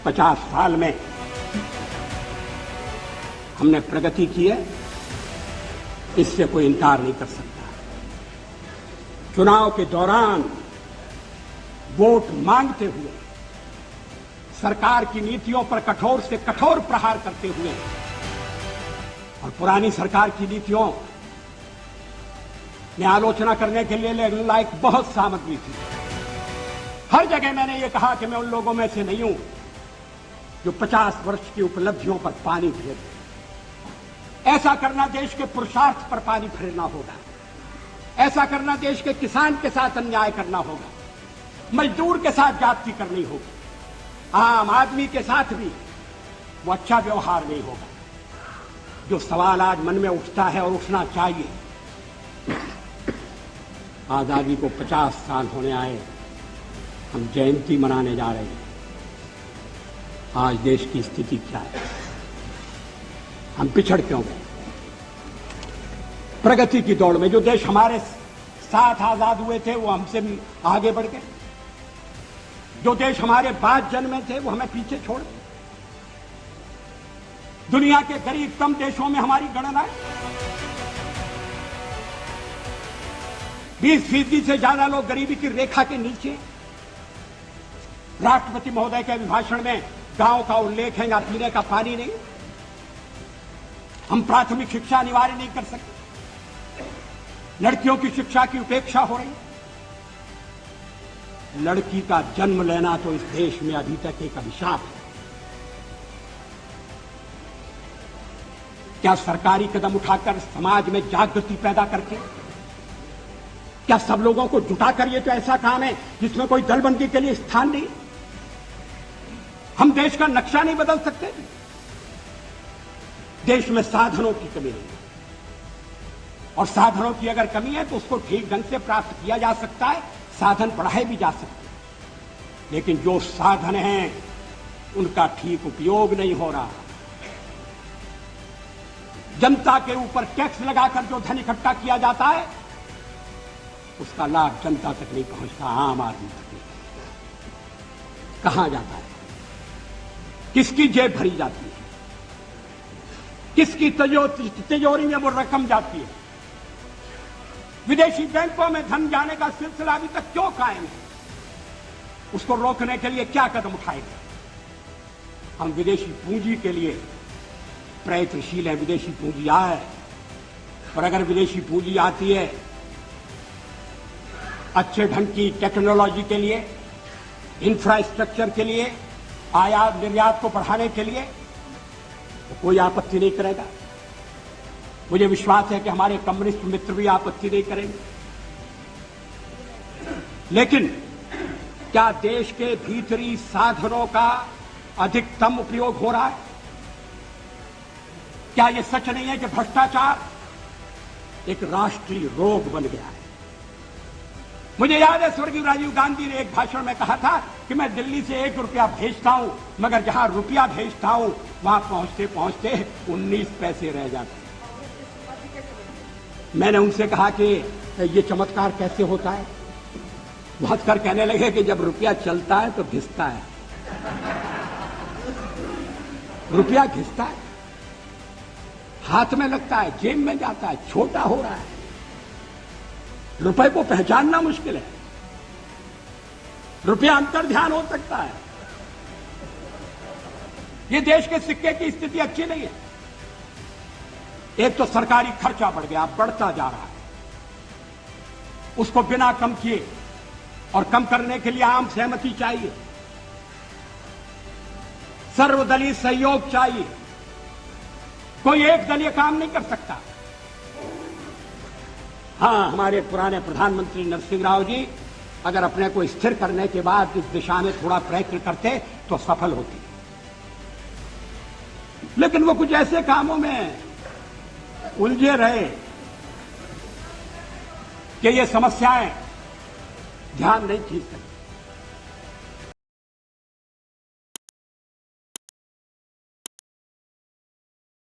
50 साल में हमने प्रगति की है, इससे कोई इनकार नहीं कर सकता। चुनाव के दौरान वोट मांगते हुए, सरकार की नीतियों पर कठोर से कठोर प्रहार करते हुए और पुरानी सरकार की नीतियों में आलोचना करने के लिए लायक बहुत सामग्री थी। हर जगह मैंने ये कहा कि मैं उन लोगों में से नहीं हूं जो 50 वर्ष की उपलब्धियों पर पानी फेर दे। ऐसा करना देश के पुरुषार्थ पर पानी फेरना होगा। ऐसा करना देश के किसान के साथ अन्याय करना होगा, मजदूर के साथ जाति करनी होगी, आम आदमी के साथ भी वो अच्छा व्यवहार नहीं होगा। जो सवाल आज मन में उठता है और उठना चाहिए, आजादी को 50 साल होने आए, हम जयंती मनाने जा रहे हैं। आज देश की स्थिति क्या है? हम पिछड़ क्यों गए? प्रगति की दौड़ में जो देश हमारे साथ आजाद हुए थे वो हमसे आगे बढ़ गए। जो देश हमारे बाद जन्मे थे वो हमें पीछे छोड़ गए। दुनिया के गरीबतम देशों में हमारी गणना है। 20% से ज्यादा लोग गरीबी की रेखा के नीचे। राष्ट्रपति महोदय के अभिभाषण में गांव का उल्लेख है, या पीने का पानी नहीं। हम प्राथमिक शिक्षा अनिवार्य नहीं कर सकते। लड़कियों की शिक्षा की उपेक्षा हो रही है। लड़की का जन्म लेना तो इस देश में अभी तक एक अभिशाप है। क्या सरकारी कदम उठाकर समाज में जागृति पैदा करके, क्या सब लोगों को जुटाकर, ये तो ऐसा काम है जिसमें कोई दलबंदी के लिए स्थान नहीं। हम देश का नक्शा नहीं बदल सकते। देश में साधनों की कमी नहीं, और साधनों की अगर कमी है तो उसको ठीक ढंग से प्राप्त किया जा सकता है, साधन बढ़ाए भी जा सकते हैं। लेकिन जो साधन हैं उनका ठीक उपयोग नहीं हो रहा। जनता के ऊपर टैक्स लगाकर जो धन इकट्ठा किया जाता है उसका लाभ जनता तक नहीं पहुंचता, आम आदमी तक नहीं पहुंचता। कहां जाता है? किसकी जेब भरी जाती है? किसकी तिजोरी में वो रकम जाती है? विदेशी बैंकों में धन जाने का सिलसिला अभी तक क्यों कायम है? उसको रोकने के लिए क्या कदम उठाएंगे? हम विदेशी पूंजी के लिए प्रयत्नशील है। विदेशी पूंजी आए, और अगर विदेशी पूंजी आती है अच्छे ढंग की टेक्नोलॉजी के लिए, इंफ्रास्ट्रक्चर के लिए, आयात निर्यात को बढ़ाने के लिए, तो कोई आपत्ति नहीं करेगा। मुझे विश्वास है कि हमारे कम्युनिस्ट मित्र भी आपत्ति नहीं करेंगे। लेकिन क्या देश के भीतरी साधनों का अधिकतम उपयोग हो रहा है? क्या यह सच नहीं है कि भ्रष्टाचार एक राष्ट्रीय रोग बन गया है? मुझे याद है स्वर्गीय राजीव गांधी ने एक भाषण में कहा था कि मैं दिल्ली से 1 रुपया भेजता हूं, मगर जहां रुपया भेजता हूं वहां पहुंचते पहुंचते 19 पैसे रह जाते। मैंने उनसे कहा कि ये चमत्कार कैसे होता है? वो हंसकर कहने लगे कि जब रुपया चलता है तो घिसता है। रुपया घिसता है, हाथ में लगता है, जेब में जाता है, छोटा हो रहा है। रुपए को पहचानना मुश्किल है। रुपया अंतर्ध्यान हो सकता है। ये देश के सिक्के की स्थिति अच्छी नहीं है। एक तो सरकारी खर्चा बढ़ गया, बढ़ता जा रहा है। उसको बिना कम किए, और कम करने के लिए आम सहमति चाहिए, सर्वदलीय सहयोग चाहिए। कोई एक दलीय काम नहीं कर सकता। हां, हमारे पुराने प्रधानमंत्री नरसिंह राव जी अगर अपने को स्थिर करने के बाद इस दिशा में थोड़ा प्रयत्न करते तो सफल होती। लेकिन वो कुछ ऐसे कामों में उलझे रहे कि ये समस्याएं ध्यान नहीं खींच सकती।